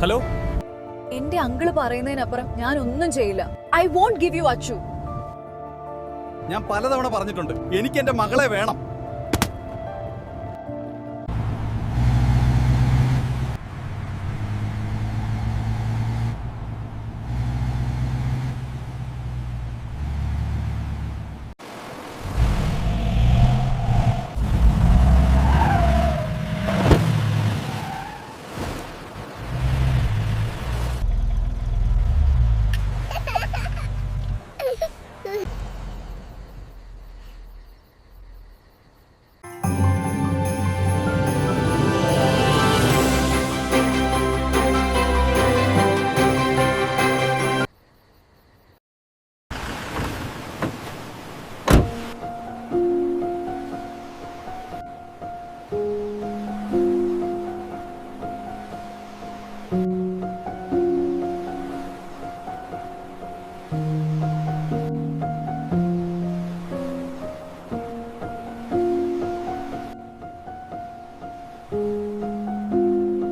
Hello, എന്റെ uncle പറയുന്നതിനപ്പുറം ഞാൻ ഒന്നും ചെയ്യില്ല. I won't give you Achu. ഞാൻ പലതവണ പറഞ്ഞിട്ടുണ്ട്, എനിക്ക് എന്റെ മകളെ വേണം.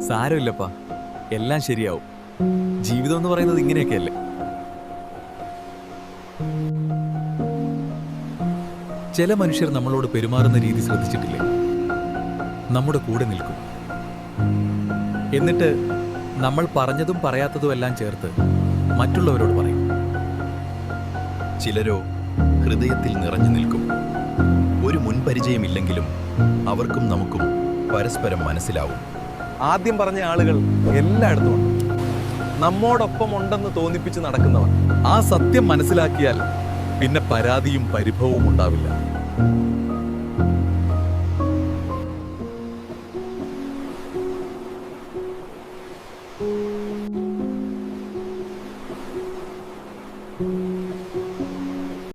സാരമില്ലപ്പാ, എല്ലാം ശരിയാവും. ജീവിതം എന്ന് പറയുന്നത് ഇങ്ങനെയൊക്കെയല്ലേ. ചില മനുഷ്യർ നമ്മളോട് പെരുമാറുന്ന രീതി ശ്രദ്ധിച്ചിട്ടില്ലേ? നമ്മുടെ കൂടെ നിൽക്കും, എന്നിട്ട് നമ്മൾ പറഞ്ഞതും പറയാത്തതും എല്ലാം ചേർത്ത് മറ്റുള്ളവരോട് പറയും. ചിലരോ ഹൃദയത്തിൽ നിറഞ്ഞു നിൽക്കും. ഒരു മുൻപരിചയമില്ലെങ്കിലും അവർക്കും നമുക്കും പരസ്പരം മനസ്സിലാവും. ആദ്യം പറഞ്ഞ ആളുകൾ എല്ലായിടത്തും ഉണ്ട്. നമ്മോടൊപ്പം ഉണ്ടെന്ന് തോന്നിപ്പിച്ച് നടക്കുന്നവർ. ആ സത്യം മനസ്സിലാക്കിയാൽ പിന്നെ പരാതിയും പരിഭവവും ഉണ്ടാവില്ല.